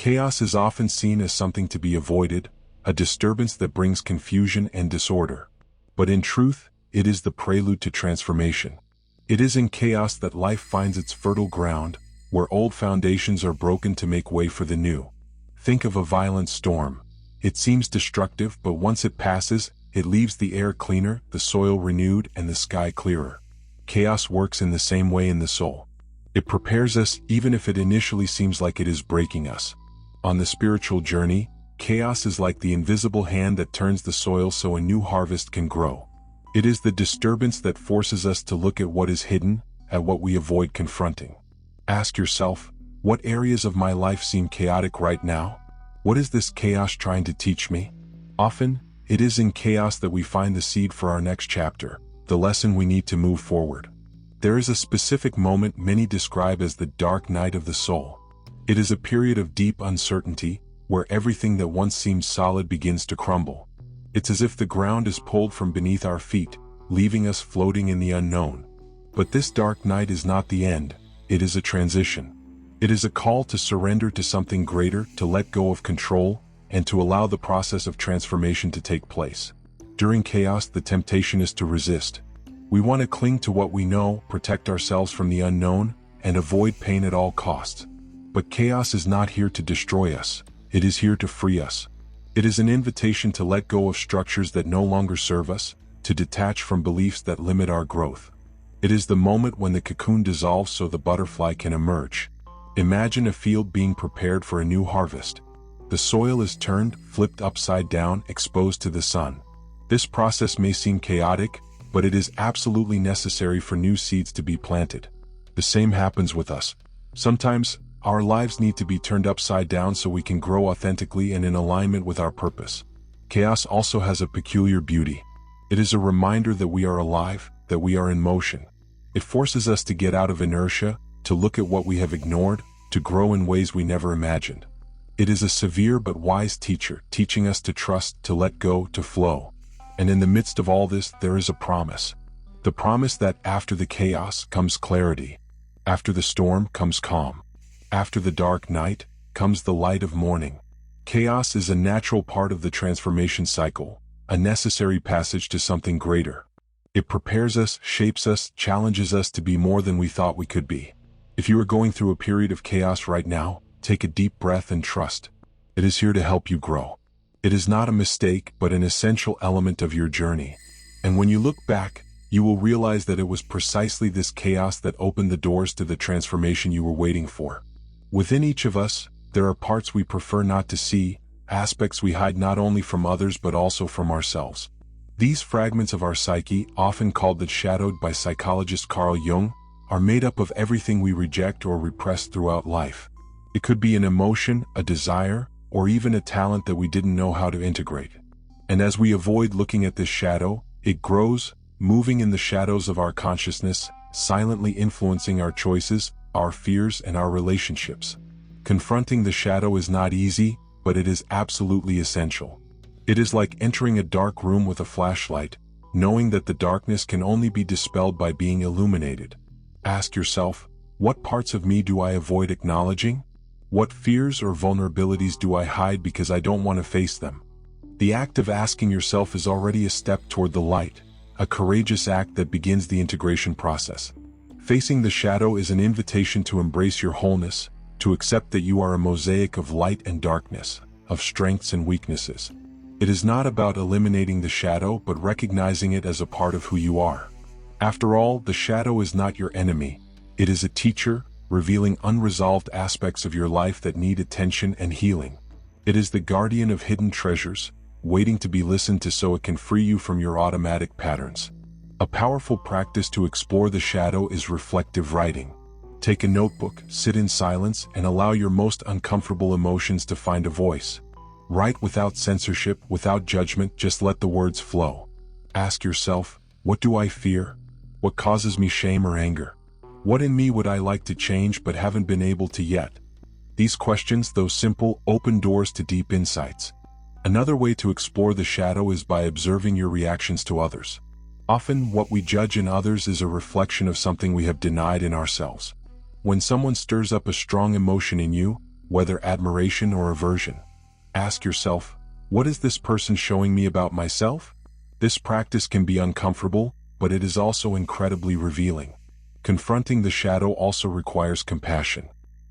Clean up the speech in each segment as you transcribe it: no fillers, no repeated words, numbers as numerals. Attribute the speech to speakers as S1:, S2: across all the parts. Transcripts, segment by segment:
S1: Chaos is often seen as something to be avoided, a disturbance that brings confusion and disorder. But in truth, it is the prelude to transformation. It is in chaos that life finds its fertile ground, where old foundations are broken to make way for the new. Think of a violent storm. It seems destructive, but once it passes, it leaves the air cleaner, the soil renewed, and the sky clearer. Chaos works in the same way in the soul. It prepares us even if it initially seems like it is breaking us. On the spiritual journey, chaos is like the invisible hand that turns the soil so a new harvest can grow. It is the disturbance that forces us to look at what is hidden, at what we avoid confronting. Ask yourself, what areas of my life seem chaotic right now? What is this chaos trying to teach me? Often, it is in chaos that we find the seed for our next chapter, the lesson we need to move forward. There is a specific moment many describe as the dark night of the soul. It is a period of deep uncertainty, where everything that once seemed solid begins to crumble. It's as if the ground is pulled from beneath our feet, leaving us floating in the unknown. But this dark night is not the end, it is a transition. It is a call to surrender to something greater, to let go of control, and to allow the process of transformation to take place. During chaos, the temptation is to resist. We want to cling to what we know, protect ourselves from the unknown, and avoid pain at all costs. But chaos is not here to destroy us, it is here to free us. It is an invitation to let go of structures that no longer serve us, to detach from beliefs that limit our growth. It is the moment when the cocoon dissolves so the butterfly can emerge. Imagine a field being prepared for a new harvest. The soil is turned, flipped upside down, exposed to the sun. This process may seem chaotic, but it is absolutely necessary for new seeds to be planted. The same happens with us. Sometimes, our lives need to be turned upside down so we can grow authentically and in alignment with our purpose. Chaos also has a peculiar beauty. It is a reminder that we are alive, that we are in motion. It forces us to get out of inertia, to look at what we have ignored, to grow in ways we never imagined. It is a severe but wise teacher, teaching us to trust, to let go, to flow. And in the midst of all this, there is a promise. The promise that after the chaos comes clarity. After the storm comes calm. After the dark night comes the light of morning. Chaos is a natural part of the transformation cycle, a necessary passage to something greater. It prepares us, shapes us, challenges us to be more than we thought we could be. If you are going through a period of chaos right now, take a deep breath and trust. It is here to help you grow. It is not a mistake, but an essential element of your journey. And when you look back, you will realize that it was precisely this chaos that opened the doors to the transformation you were waiting for. Within each of us, there are parts we prefer not to see, aspects we hide not only from others but also from ourselves. These fragments of our psyche, often called the shadowed by psychologist Carl Jung, are made up of everything we reject or repress throughout life. It could be an emotion, a desire, or even a talent that we didn't know how to integrate. And as we avoid looking at this shadow, it grows, moving in the shadows of our consciousness, silently influencing our choices, our fears, and our relationships. Confronting the shadow is not easy, but it is absolutely essential. It is like entering a dark room with a flashlight, knowing that the darkness can only be dispelled by being illuminated. Ask yourself, what parts of me do I avoid acknowledging? What fears or vulnerabilities do I hide because I don't want to face them? The act of asking yourself is already a step toward the light, a courageous act that begins the integration process. Facing the shadow is an invitation to embrace your wholeness, to accept that you are a mosaic of light and darkness, of strengths and weaknesses. It is not about eliminating the shadow but recognizing it as a part of who you are. After all, the shadow is not your enemy. It is a teacher, revealing unresolved aspects of your life that need attention and healing. It is the guardian of hidden treasures, waiting to be listened to so it can free you from your automatic patterns. A powerful practice to explore the shadow is reflective writing. Take a notebook, sit in silence, and allow your most uncomfortable emotions to find a voice. Write without censorship, without judgment, just let the words flow. Ask yourself, what do I fear? What causes me shame or anger? What in me would I like to change but haven't been able to yet? These questions, though simple, open doors to deep insights. Another way to explore the shadow is by observing your reactions to others. Often, what we judge in others is a reflection of something we have denied in ourselves. When someone stirs up a strong emotion in you, whether admiration or aversion. Ask yourself, what is this person showing me about myself? This practice can be uncomfortable, but it is also incredibly revealing. Confronting the shadow also requires compassion.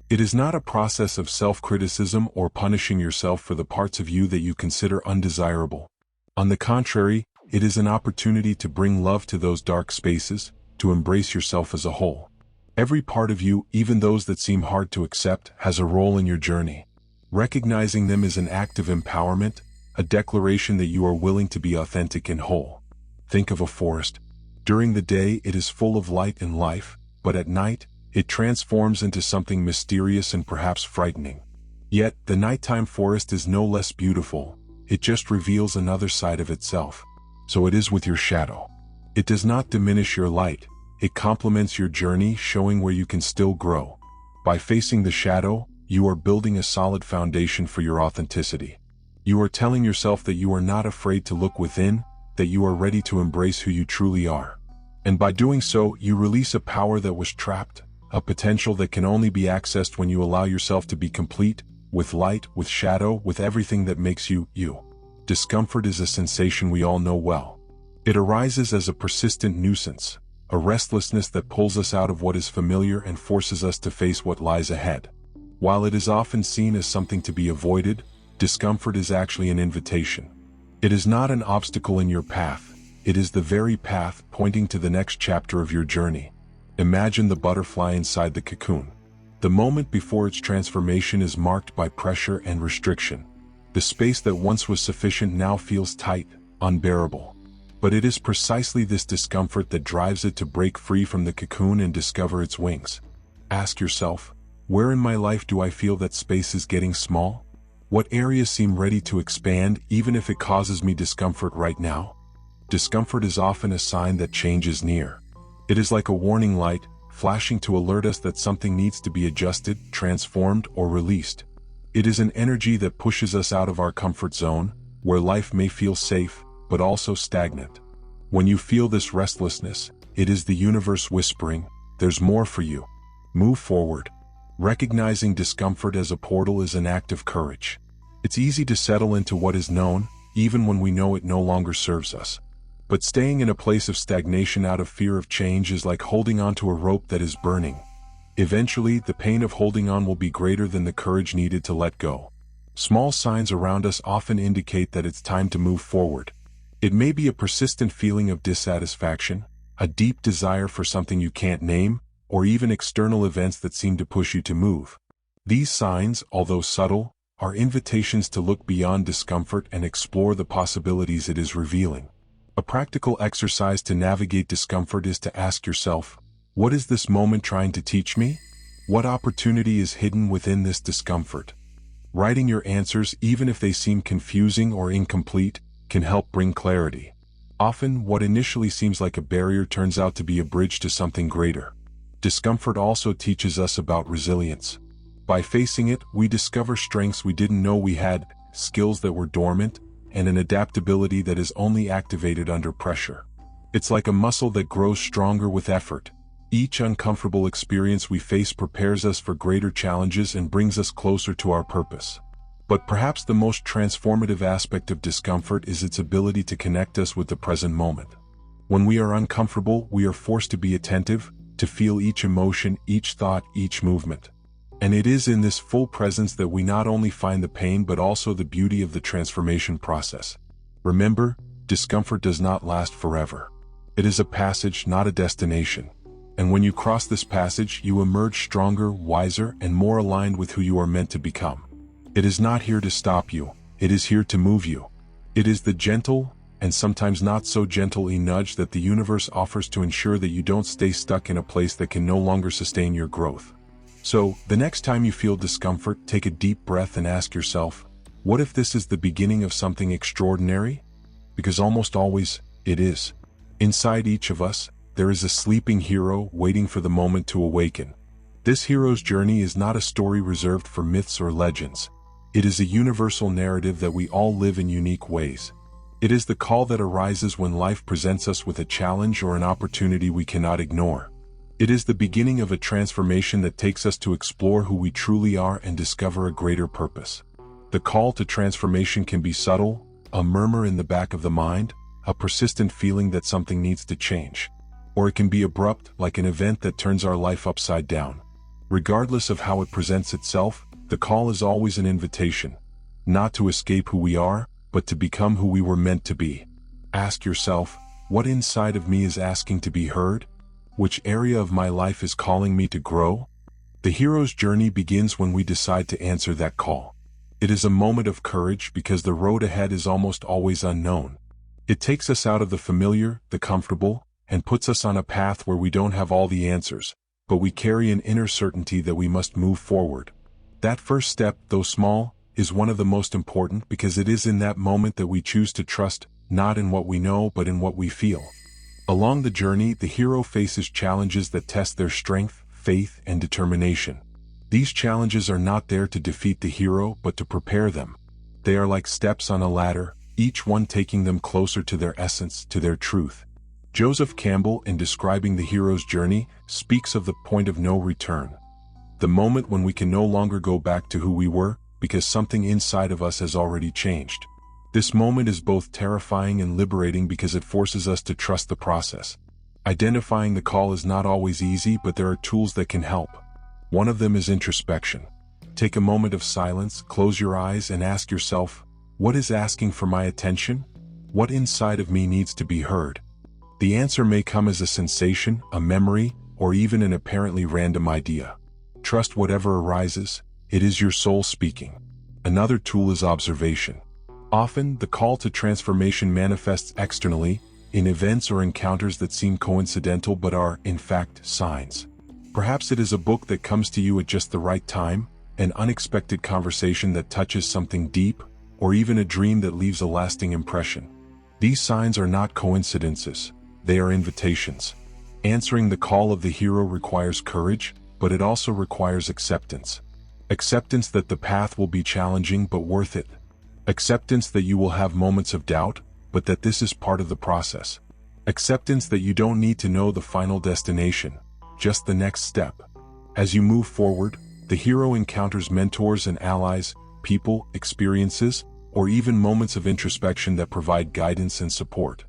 S1: It is not a process of self-criticism or punishing yourself for the parts of you that you consider undesirable. On the contrary, it is an opportunity to bring love to those dark spaces, to embrace yourself as a whole. Every part of you, even those that seem hard to accept, has a role in your journey. Recognizing them is an act of empowerment, a declaration that you are willing to be authentic and whole. Think of a forest. During the day, it is full of light and life, but at night, it transforms into something mysterious and perhaps frightening. Yet, the nighttime forest is no less beautiful. It just reveals another side of itself. So it is with your shadow. It does not diminish your light. It complements your journey, showing where you can still grow. By facing the shadow, you are building a solid foundation for your authenticity. You are telling yourself that you are not afraid to look within, that you are ready to embrace who you truly are. And by doing so, you release a power that was trapped, a potential that can only be accessed when you allow yourself to be complete, with light, with shadow, with everything that makes you, you. Discomfort is a sensation we all know well. It arises as a persistent nuisance, a restlessness that pulls us out of what is familiar and forces us to face what lies ahead. While it is often seen as something to be avoided, discomfort is actually an invitation. It is not an obstacle in your path. It is the very path pointing to the next chapter of your journey. Imagine the butterfly inside the cocoon. The moment before its transformation is marked by pressure and restriction. The space that once was sufficient now feels tight, unbearable. But it is precisely this discomfort that drives it to break free from the cocoon and discover its wings. Ask yourself, where in my life do I feel that space is getting small? What areas seem ready to expand even if it causes me discomfort right now? Discomfort is often a sign that change is near. It is like a warning light, flashing to alert us that something needs to be adjusted, transformed, or released. It is an energy that pushes us out of our comfort zone, where life may feel safe, but also stagnant. When you feel this restlessness, it is the universe whispering, there's more for you. Move forward. Recognizing discomfort as a portal is an act of courage. It's easy to settle into what is known, even when we know it no longer serves us. But staying in a place of stagnation out of fear of change is like holding onto a rope that is burning. Eventually, the pain of holding on will be greater than the courage needed to let go. Small signs around us often indicate that it's time to move forward. It may be a persistent feeling of dissatisfaction, a deep desire for something you can't name, or even external events that seem to push you to move. These signs, although subtle, are invitations to look beyond discomfort and explore the possibilities it is revealing. A practical exercise to navigate discomfort is to ask yourself, what is this moment trying to teach me? What opportunity is hidden within this discomfort? Writing your answers, even if they seem confusing or incomplete, can help bring clarity. Often, what initially seems like a barrier turns out to be a bridge to something greater. Discomfort also teaches us about resilience. By facing it, we discover strengths we didn't know we had, skills that were dormant, and an adaptability that is only activated under pressure. It's like a muscle that grows stronger with effort. Each uncomfortable experience we face prepares us for greater challenges and brings us closer to our purpose. But perhaps the most transformative aspect of discomfort is its ability to connect us with the present moment. When we are uncomfortable, we are forced to be attentive, to feel each emotion, each thought, each movement. And it is in this full presence that we not only find the pain but also the beauty of the transformation process. Remember, discomfort does not last forever. It is a passage, not a destination. And when you cross this passage, you emerge stronger, wiser, and more aligned with who you are meant to become. It is not here to stop you, it is here to move you. It is the gentle, and sometimes not so gentle nudge that the universe offers to ensure that you don't stay stuck in a place that can no longer sustain your growth. So, the next time you feel discomfort, take a deep breath and ask yourself, what if this is the beginning of something extraordinary? Because almost always, it is. Inside each of us, there is a sleeping hero waiting for the moment to awaken. This hero's journey is not a story reserved for myths or legends. It is a universal narrative that we all live in unique ways. It is the call that arises when life presents us with a challenge or an opportunity we cannot ignore. It is the beginning of a transformation that takes us to explore who we truly are and discover a greater purpose. The call to transformation can be subtle, a murmur in the back of the mind, a persistent feeling that something needs to change. Or it can be abrupt, like an event that turns our life upside down. Regardless of how it presents itself, the call is always an invitation, not to escape who we are, but to become who we were meant to be. Ask yourself, what inside of me is asking to be heard? Which area of my life is calling me to grow? The hero's journey begins when we decide to answer that call. It is a moment of courage because the road ahead is almost always unknown. It takes us out of the familiar, the comfortable, and puts us on a path where we don't have all the answers, but we carry an inner certainty that we must move forward. That first step, though small, is one of the most important because it is in that moment that we choose to trust, not in what we know but in what we feel. Along the journey, the hero faces challenges that test their strength, faith, and determination. These challenges are not there to defeat the hero but to prepare them. They are like steps on a ladder, each one taking them closer to their essence, to their truth. Joseph Campbell, in describing the hero's journey, speaks of the point of no return. The moment when we can no longer go back to who we were, because something inside of us has already changed. This moment is both terrifying and liberating because it forces us to trust the process. Identifying the call is not always easy, but there are tools that can help. One of them is introspection. Take a moment of silence, close your eyes, and ask yourself, what is asking for my attention? What inside of me needs to be heard? The answer may come as a sensation, a memory, or even an apparently random idea. Trust whatever arises, it is your soul speaking. Another tool is observation. Often, the call to transformation manifests externally, in events or encounters that seem coincidental but are, in fact, signs. Perhaps it is a book that comes to you at just the right time, an unexpected conversation that touches something deep, or even a dream that leaves a lasting impression. These signs are not coincidences, they are invitations. Answering the call of the hero requires courage, but it also requires acceptance. Acceptance that the path will be challenging but worth it. Acceptance that you will have moments of doubt, but that this is part of the process. Acceptance that you don't need to know the final destination, just the next step. As you move forward, the hero encounters mentors and allies, people, experiences, or even moments of introspection that provide guidance and support.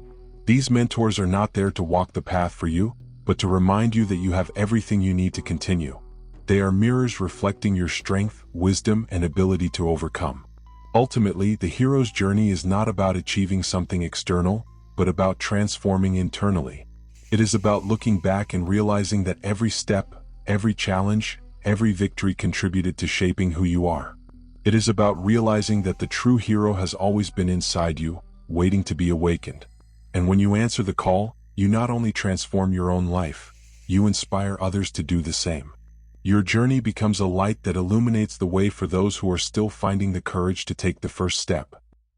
S1: These mentors are not there to walk the path for you, but to remind you that you have everything you need to continue. They are mirrors reflecting your strength, wisdom, and ability to overcome. Ultimately, the hero's journey is not about achieving something external, but about transforming internally. It is about looking back and realizing that every step, every challenge, every victory contributed to shaping who you are. It is about realizing that the true hero has always been inside you, waiting to be awakened. And when you answer the call, you not only transform your own life, you inspire others to do the same. Your journey becomes a light that illuminates the way for those who are still finding the courage to take the first step.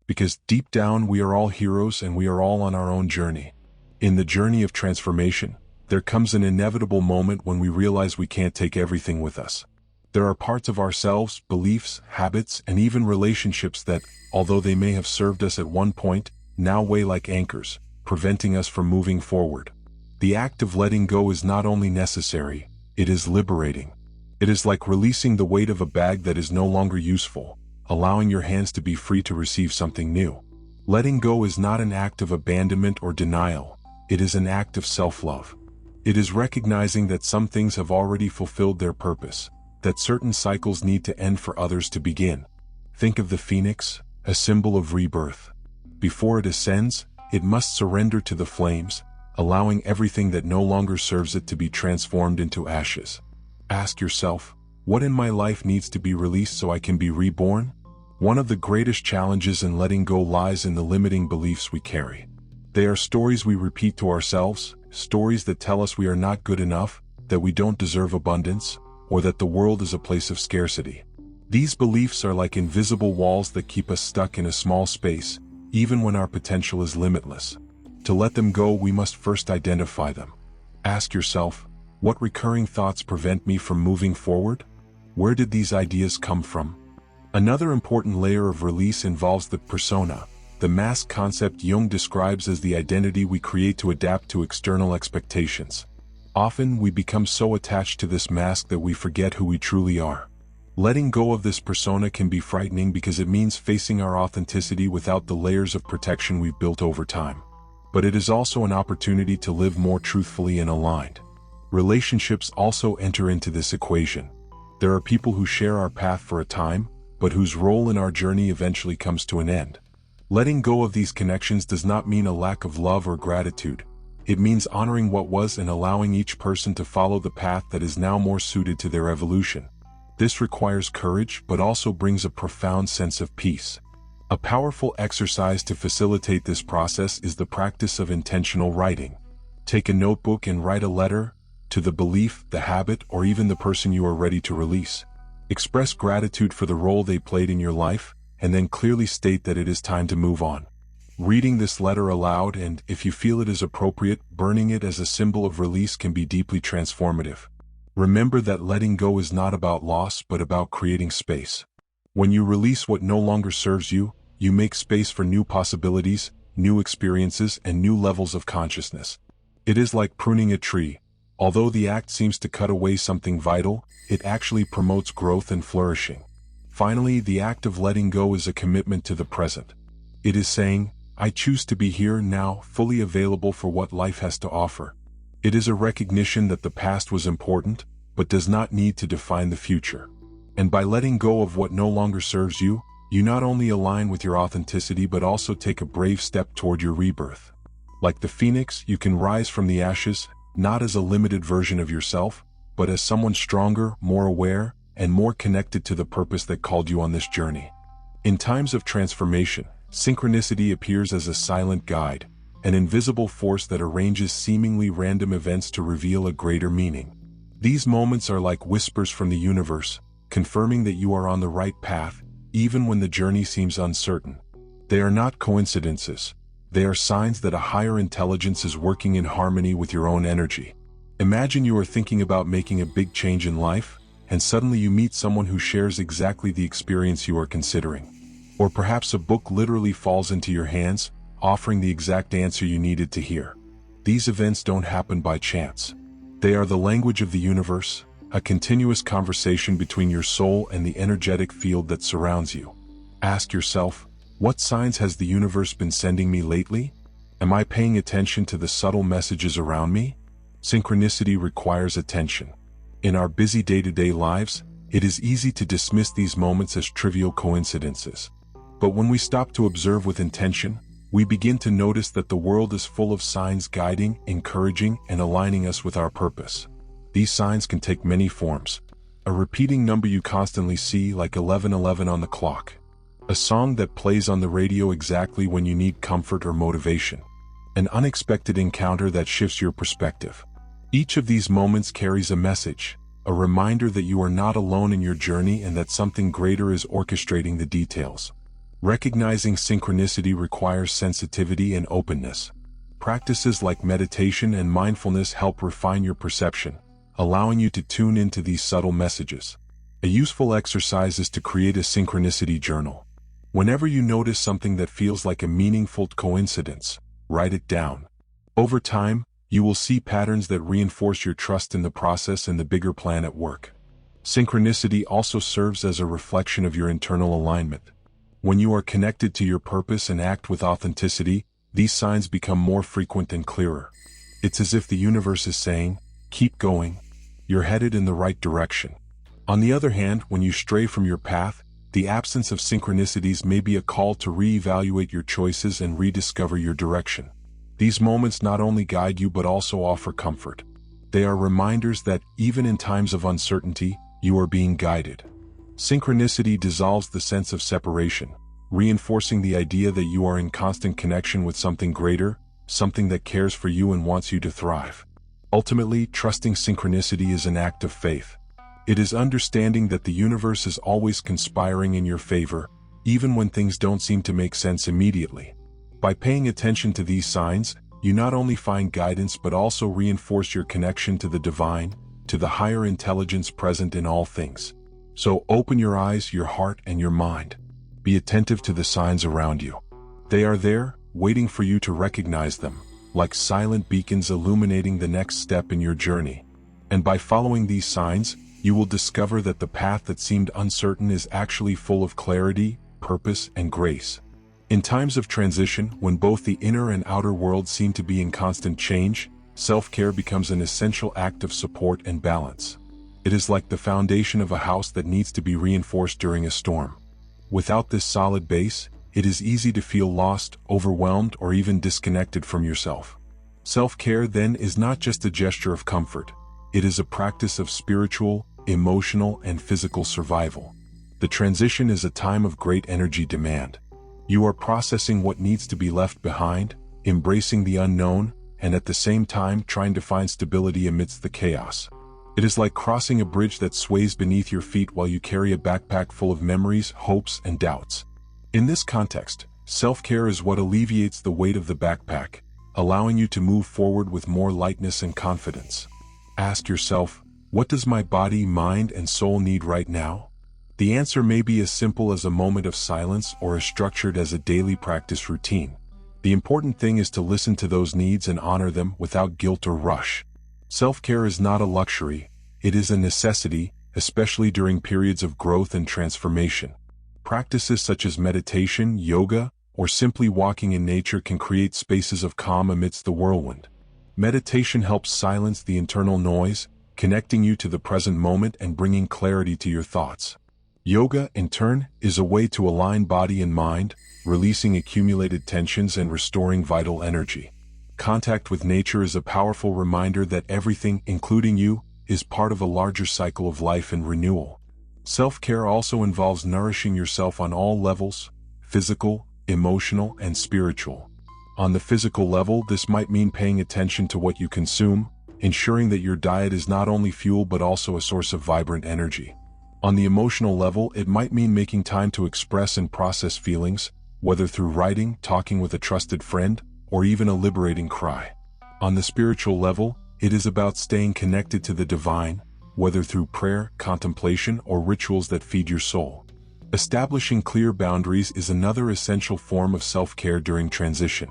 S1: Because deep down we are all heroes and we are all on our own journey. In the journey of transformation, there comes an inevitable moment when we realize we can't take everything with us. There are parts of ourselves, beliefs, habits, and even relationships that, although they may have served us at one point, now weigh like anchors, preventing us from moving forward. The act of letting go is not only necessary, it is liberating. It is like releasing the weight of a bag that is no longer useful, allowing your hands to be free to receive something new. Letting go is not an act of abandonment or denial, it is an act of self-love. It is recognizing that some things have already fulfilled their purpose, that certain cycles need to end for others to begin. Think of the phoenix, a symbol of rebirth. Before it ascends, it must surrender to the flames, allowing everything that no longer serves it to be transformed into ashes. Ask yourself, what in my life needs to be released so I can be reborn? One of the greatest challenges in letting go lies in the limiting beliefs we carry. They are stories we repeat to ourselves, stories that tell us we are not good enough, that we don't deserve abundance, or that the world is a place of scarcity. These beliefs are like invisible walls that keep us stuck in a small space, even when our potential is limitless. To let them go, we must first identify them. Ask yourself, what recurring thoughts prevent me from moving forward? Where did these ideas come from? Another important layer of release involves the persona, the mask concept Jung describes as the identity we create to adapt to external expectations. Often, we become so attached to this mask that we forget who we truly are. Letting go of this persona can be frightening because it means facing our authenticity without the layers of protection we've built over time. But it is also an opportunity to live more truthfully and aligned. Relationships also enter into this equation. There are people who share our path for a time, but whose role in our journey eventually comes to an end. Letting go of these connections does not mean a lack of love or gratitude. It means honoring what was and allowing each person to follow the path that is now more suited to their evolution. This requires courage, but also brings a profound sense of peace. A powerful exercise to facilitate this process is the practice of intentional writing. Take a notebook and write a letter to the belief, the habit, or even the person you are ready to release. Express gratitude for the role they played in your life, and then clearly state that it is time to move on. Reading this letter aloud and, if you feel it is appropriate, burning it as a symbol of release can be deeply transformative. Remember that letting go is not about loss but about creating space. When you release what no longer serves you, you make space for new possibilities, new experiences, and new levels of consciousness. It is like pruning a tree. Although the act seems to cut away something vital, it actually promotes growth and flourishing. Finally, the act of letting go is a commitment to the present. It is saying, I choose to be here now, fully available for what life has to offer. It is a recognition that the past was important, but does not need to define the future. And by letting go of what no longer serves you, you not only align with your authenticity but also take a brave step toward your rebirth. Like the phoenix, you can rise from the ashes, not as a limited version of yourself, but as someone stronger, more aware, and more connected to the purpose that called you on this journey. In times of transformation, synchronicity appears as a silent guide, an invisible force that arranges seemingly random events to reveal a greater meaning. These moments are like whispers from the universe, confirming that you are on the right path, even when the journey seems uncertain. They are not coincidences. They are signs that a higher intelligence is working in harmony with your own energy. Imagine you are thinking about making a big change in life, and suddenly you meet someone who shares exactly the experience you are considering. Or perhaps a book literally falls into your hands, offering the exact answer you needed to hear. These events don't happen by chance. They are the language of the universe, a continuous conversation between your soul and the energetic field that surrounds you. Ask yourself, what signs has the universe been sending me lately? Am I paying attention to the subtle messages around me? Synchronicity requires attention. In our busy day-to-day lives, it is easy to dismiss these moments as trivial coincidences. But when we stop to observe with intention, we begin to notice that the world is full of signs guiding, encouraging, and aligning us with our purpose. These signs can take many forms. A repeating number you constantly see, like 1111 on the clock. A song that plays on the radio exactly when you need comfort or motivation. An unexpected encounter that shifts your perspective. Each of these moments carries a message, a reminder that you are not alone in your journey and that something greater is orchestrating the details. Recognizing synchronicity requires sensitivity and openness. Practices like meditation and mindfulness help refine your perception, allowing you to tune into these subtle messages. A useful exercise is to create a synchronicity journal. Whenever you notice something that feels like a meaningful coincidence, write it down. Over time, you will see patterns that reinforce your trust in the process and the bigger plan at work. Synchronicity also serves as a reflection of your internal alignment. When you are connected to your purpose and act with authenticity, these signs become more frequent and clearer. It's as if the universe is saying, keep going, you're headed in the right direction. On the other hand, when you stray from your path, the absence of synchronicities may be a call to reevaluate your choices and rediscover your direction. These moments not only guide you but also offer comfort. They are reminders that, even in times of uncertainty, you are being guided. Synchronicity dissolves the sense of separation, reinforcing the idea that you are in constant connection with something greater, something that cares for you and wants you to thrive. Ultimately, trusting synchronicity is an act of faith. It is understanding that the universe is always conspiring in your favor, even when things don't seem to make sense immediately. By paying attention to these signs, you not only find guidance but also reinforce your connection to the divine, to the higher intelligence present in all things. So open your eyes, your heart, and your mind. Be attentive to the signs around you. They are there, waiting for you to recognize them. like silent beacons illuminating the next step in your journey. And by following these signs, you will discover that the path that seemed uncertain is actually full of clarity, purpose, and grace. In times of transition, when both the inner and outer world seem to be in constant change, self-care becomes an essential act of support and balance. It is like the foundation of a house that needs to be reinforced during a storm. Without this solid base, it is easy to feel lost, overwhelmed, or even disconnected from yourself. Self-care, then, is not just a gesture of comfort. It is a practice of spiritual, emotional, and physical survival. The transition is a time of great energy demand. You are processing what needs to be left behind, embracing the unknown, and at the same time trying to find stability amidst the chaos. It is like crossing a bridge that sways beneath your feet while you carry a backpack full of memories, hopes, and doubts. In this context, self-care is what alleviates the weight of the backpack, allowing you to move forward with more lightness and confidence. Ask yourself, what does my body, mind, and soul need right now? The answer may be as simple as a moment of silence or as structured as a daily practice routine. The important thing is to listen to those needs and honor them without guilt or rush. Self-care is not a luxury, it is a necessity, especially during periods of growth and transformation. Practices such as meditation, yoga, or simply walking in nature can create spaces of calm amidst the whirlwind. Meditation helps silence the internal noise, connecting you to the present moment and bringing clarity to your thoughts. Yoga, in turn, is a way to align body and mind, releasing accumulated tensions and restoring vital energy. Contact with nature is a powerful reminder that everything, including you, is part of a larger cycle of life and renewal. Self-care also involves nourishing yourself on all levels: physical, emotional, and spiritual. On the physical level, this might mean paying attention to what you consume, ensuring that your diet is not only fuel but also a source of vibrant energy. On the emotional level, it might mean making time to express and process feelings, whether through writing, talking with a trusted friend, or even a liberating cry. On the spiritual level, it is about staying connected to the divine, whether through prayer, contemplation, or rituals that feed your soul. Establishing clear boundaries is another essential form of self-care during transition.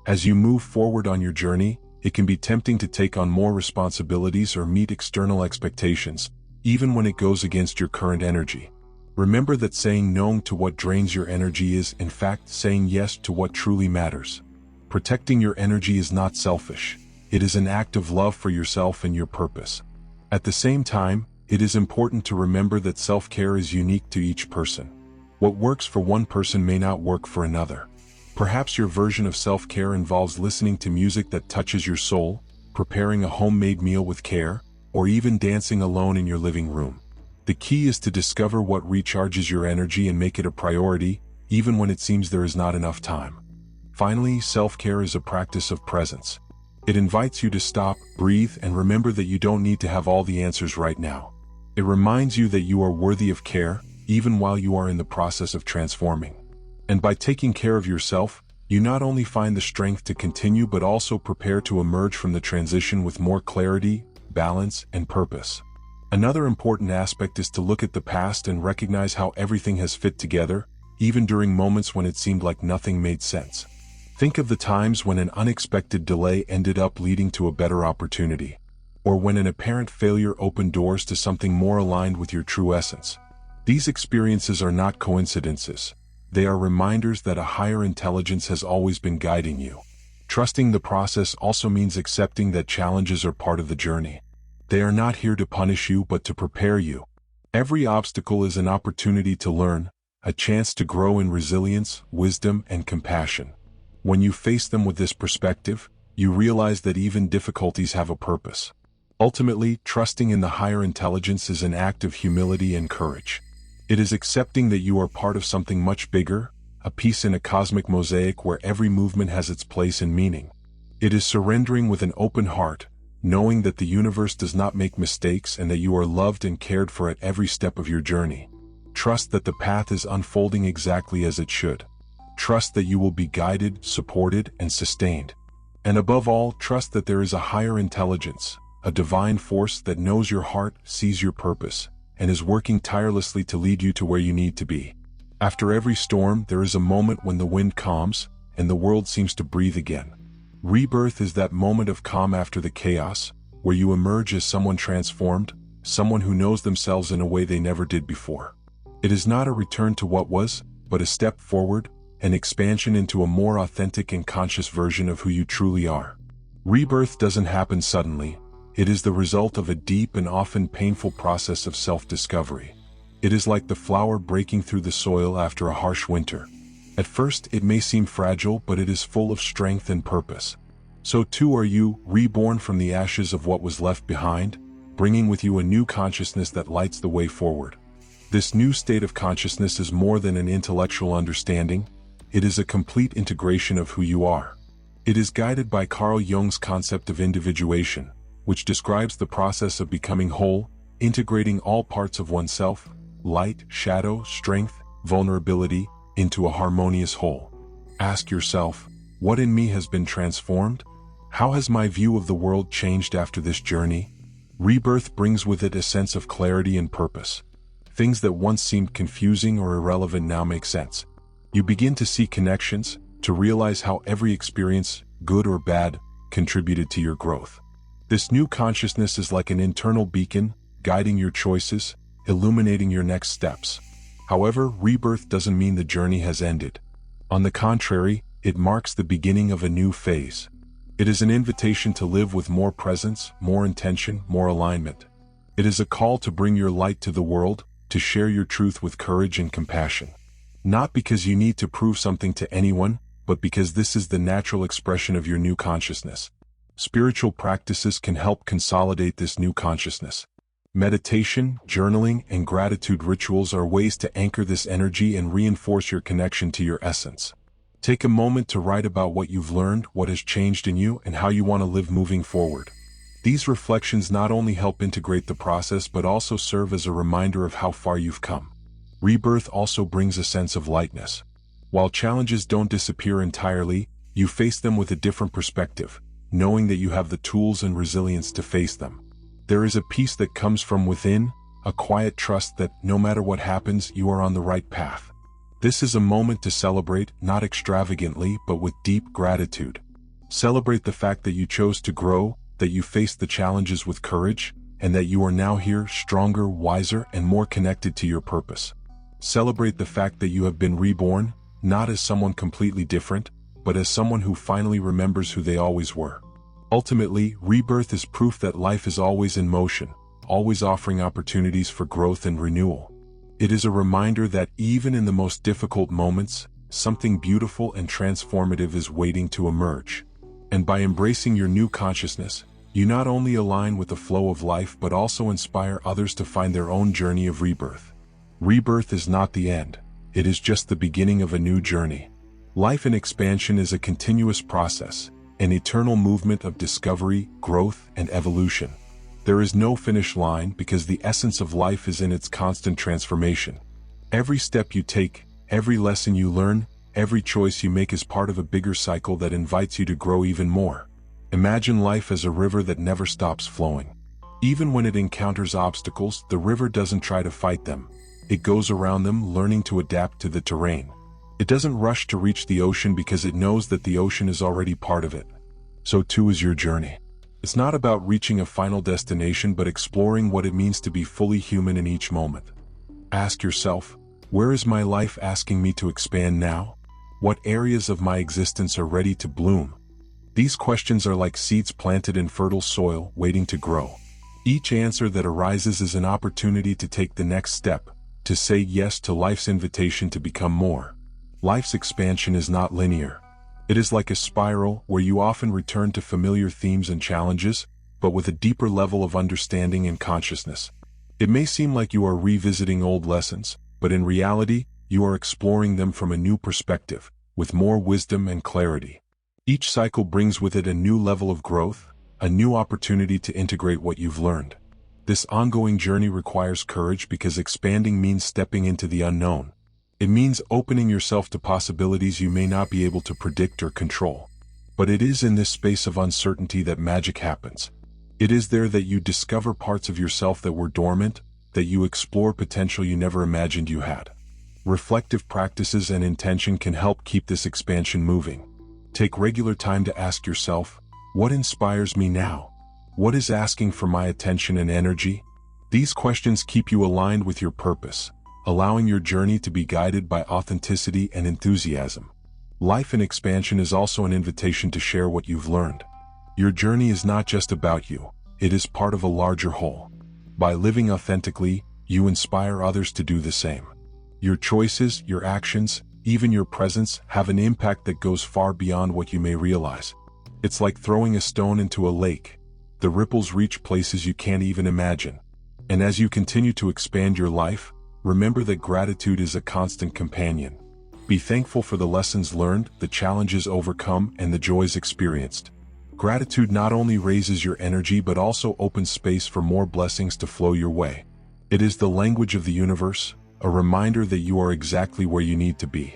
S1: As you move forward on your journey, it can be tempting to take on more responsibilities or meet external expectations, even when it goes against your current energy. Remember that saying no to what drains your energy is, in fact, saying yes to what truly matters. Protecting your energy is not selfish. It is an act of love for yourself and your purpose. At the same time, it is important to remember that self-care is unique to each person. What works for one person may not work for another. Perhaps your version of self-care involves listening to music that touches your soul, preparing a homemade meal with care, or even dancing alone in your living room. The key is to discover what recharges your energy and make it a priority, even when it seems there is not enough time. Finally, self-care is a practice of presence. It invites you to stop, breathe, and remember that you don't need to have all the answers right now. It reminds you that you are worthy of care, even while you are in the process of transforming. And by taking care of yourself, you not only find the strength to continue but also prepare to emerge from the transition with more clarity, balance, and purpose. Another important aspect is to look at the past and recognize how everything has fit together, even during moments when it seemed like nothing made sense. Think of the times when an unexpected delay ended up leading to a better opportunity, or when an apparent failure opened doors to something more aligned with your true essence. These experiences are not coincidences. They are reminders that a higher intelligence has always been guiding you. Trusting the process also means accepting that challenges are part of the journey. They are not here to punish you but to prepare you. Every obstacle is an opportunity to learn, a chance to grow in resilience, wisdom, and compassion. When you face them with this perspective, you realize that even difficulties have a purpose. Ultimately, trusting in the higher intelligence is an act of humility and courage. It is accepting that you are part of something much bigger, a piece in a cosmic mosaic where every movement has its place and meaning. It is surrendering with an open heart, knowing that the universe does not make mistakes and that you are loved and cared for at every step of your journey. Trust that the path is unfolding exactly as it should. Trust that you will be guided, supported, and sustained. And above all, trust that there is a higher intelligence, a divine force that knows your heart, sees your purpose, and is working tirelessly to lead you to where you need to be. After every storm, there is a moment when the wind calms, and the world seems to breathe again. Rebirth is that moment of calm after the chaos, where you emerge as someone transformed, someone who knows themselves in a way they never did before. It is not a return to what was, but a step forward, an expansion into a more authentic and conscious version of who you truly are. Rebirth doesn't happen suddenly. It is the result of a deep and often painful process of self-discovery. It is like the flower breaking through the soil after a harsh winter. At first, it may seem fragile, but it is full of strength and purpose. So too are you, reborn from the ashes of what was left behind, bringing with you a new consciousness that lights the way forward. This new state of consciousness is more than an intellectual understanding. It is a complete integration of who you are. It is guided by Carl Jung's concept of individuation, which describes the process of becoming whole, integrating all parts of oneself, light, shadow, strength, vulnerability, into a harmonious whole. Ask yourself, what in me has been transformed? How has my view of the world changed after this journey? Rebirth brings with it a sense of clarity and purpose. Things that once seemed confusing or irrelevant now make sense. You begin to see connections, to realize how every experience, good or bad, contributed to your growth. This new consciousness is like an internal beacon, guiding your choices, illuminating your next steps. However, rebirth doesn't mean the journey has ended. On the contrary, it marks the beginning of a new phase. It is an invitation to live with more presence, more intention, more alignment. It is a call to bring your light to the world, to share your truth with courage and compassion. Not because you need to prove something to anyone, but because this is the natural expression of your new consciousness. Spiritual practices can help consolidate this new consciousness. Meditation, journaling, and gratitude rituals are ways to anchor this energy and reinforce your connection to your essence. Take a moment to write about what you've learned, what has changed in you, and how you want to live moving forward. These reflections not only help integrate the process but also serve as a reminder of how far you've come. Rebirth also brings a sense of lightness. While challenges don't disappear entirely, you face them with a different perspective, knowing that you have the tools and resilience to face them. There is a peace that comes from within, a quiet trust that, no matter what happens, you are on the right path. This is a moment to celebrate, not extravagantly, but with deep gratitude. Celebrate the fact that you chose to grow, that you faced the challenges with courage, and that you are now here, stronger, wiser, and more connected to your purpose. Celebrate the fact that you have been reborn, not as someone completely different, but as someone who finally remembers who they always were. Ultimately, rebirth is proof that life is always in motion, always offering opportunities for growth and renewal. It is a reminder that even in the most difficult moments, something beautiful and transformative is waiting to emerge. And by embracing your new consciousness, you not only align with the flow of life but also inspire others to find their own journey of rebirth. Rebirth is not the end. It is just the beginning of a new journey. Life in expansion is a continuous process, an eternal movement of discovery, growth, and evolution. There is no finish line because the essence of life is in its constant transformation. Every step you take, every lesson you learn, every choice you make is part of a bigger cycle that invites you to grow even more. Imagine life as a river that never stops flowing. Even when it encounters obstacles, the river doesn't try to fight them. It goes around them, learning to adapt to the terrain. It doesn't rush to reach the ocean because it knows that the ocean is already part of it. So too is your journey. It's not about reaching a final destination but exploring what it means to be fully human in each moment. Ask yourself, where is my life asking me to expand now? What areas of my existence are ready to bloom? These questions are like seeds planted in fertile soil, waiting to grow. Each answer that arises is an opportunity to take the next step, to say yes to life's invitation to become more. Life's expansion is not linear. It is like a spiral where you often return to familiar themes and challenges, but with a deeper level of understanding and consciousness. It may seem like you are revisiting old lessons, but in reality, you are exploring them from a new perspective, with more wisdom and clarity. Each cycle brings with it a new level of growth, a new opportunity to integrate what you've learned. This ongoing journey requires courage because expanding means stepping into the unknown. It means opening yourself to possibilities you may not be able to predict or control. But it is in this space of uncertainty that magic happens. It is there that you discover parts of yourself that were dormant, that you explore potential you never imagined you had. Reflective practices and intention can help keep this expansion moving. Take regular time to ask yourself, what inspires me now? What is asking for my attention and energy? These questions keep you aligned with your purpose, allowing your journey to be guided by authenticity and enthusiasm. Life in expansion is also an invitation to share what you've learned. Your journey is not just about you, it is part of a larger whole. By living authentically, you inspire others to do the same. Your choices, your actions, even your presence have an impact that goes far beyond what you may realize. It's like throwing a stone into a lake. The ripples reach places you can't even imagine. And as you continue to expand your life, remember that gratitude is a constant companion. Be thankful for the lessons learned, the challenges overcome, and the joys experienced. Gratitude not only raises your energy but also opens space for more blessings to flow your way. It is the language of the universe, a reminder that you are exactly where you need to be.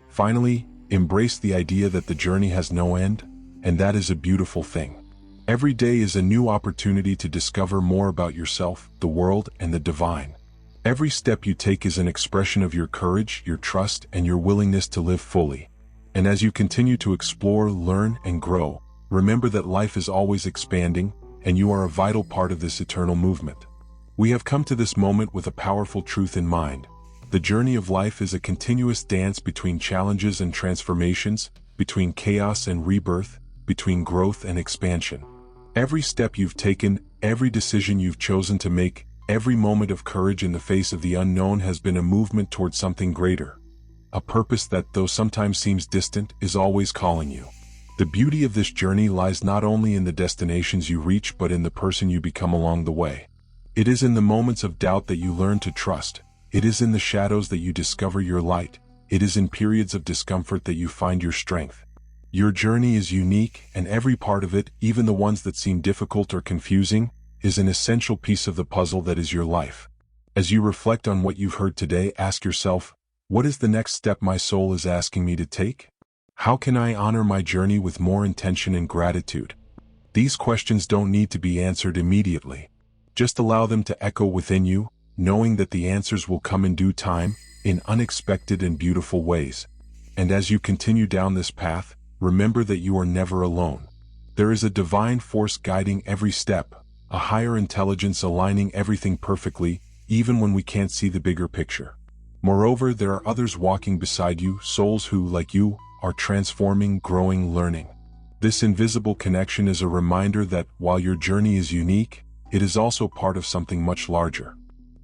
S1: Finally, embrace the idea that the journey has no end, and that is a beautiful thing. Every day is a new opportunity to discover more about yourself, the world, and the divine. Every step you take is an expression of your courage, your trust, and your willingness to live fully. And as you continue to explore, learn, and grow, remember that life is always expanding, and you are a vital part of this eternal movement. We have come to this moment with a powerful truth in mind. The journey of life is a continuous dance between challenges and transformations, between chaos and rebirth, between growth and expansion. Every step you've taken, every decision you've chosen to make, every moment of courage in the face of the unknown has been a movement towards something greater. A purpose that, though sometimes seems distant, is always calling you. The beauty of this journey lies not only in the destinations you reach but in the person you become along the way. It is in the moments of doubt that you learn to trust. It is in the shadows that you discover your light. It is in periods of discomfort that you find your strength. Your journey is unique, and every part of it, even the ones that seem difficult or confusing, is an essential piece of the puzzle that is your life. As you reflect on what you've heard today, ask yourself, what is the next step my soul is asking me to take? How can I honor my journey with more intention and gratitude? These questions don't need to be answered immediately. Just allow them to echo within you, knowing that the answers will come in due time, in unexpected and beautiful ways. And as you continue down this path, remember that you are never alone. There is a divine force guiding every step, a higher intelligence aligning everything perfectly, even when we can't see the bigger picture. Moreover, there are others walking beside you, souls who, like you, are transforming, growing, learning. This invisible connection is a reminder that, while your journey is unique, it is also part of something much larger.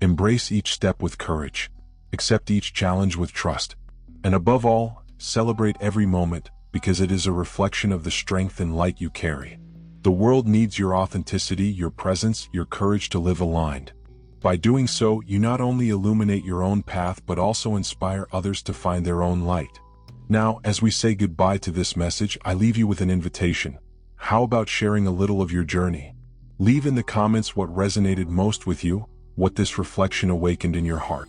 S1: Embrace each step with courage. Accept each challenge with trust. And above all, celebrate every moment, because it is a reflection of the strength and light you carry. The world needs your authenticity, your presence, your courage to live aligned. By doing so, you not only illuminate your own path but also inspire others to find their own light. Now, as we say goodbye to this message, I leave you with an invitation. How about sharing a little of your journey? Leave in the comments what resonated most with you, what this reflection awakened in your heart.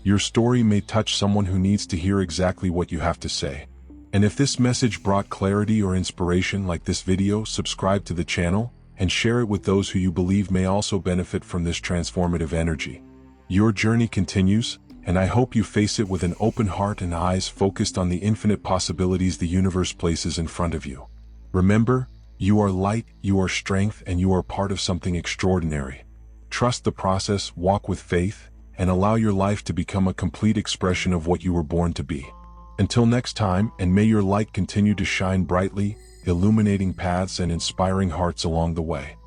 S1: Your story may touch someone who needs to hear exactly what you have to say. And if this message brought clarity or inspiration like this video, subscribe to the channel and share it with those who you believe may also benefit from this transformative energy. Your journey continues, and I hope you face it with an open heart and eyes focused on the infinite possibilities the universe places in front of you. Remember, you are light, you are strength, and you are part of something extraordinary. Trust the process, walk with faith, and allow your life to become a complete expression of what you were born to be. Until next time, and may your light continue to shine brightly, illuminating paths and inspiring hearts along the way.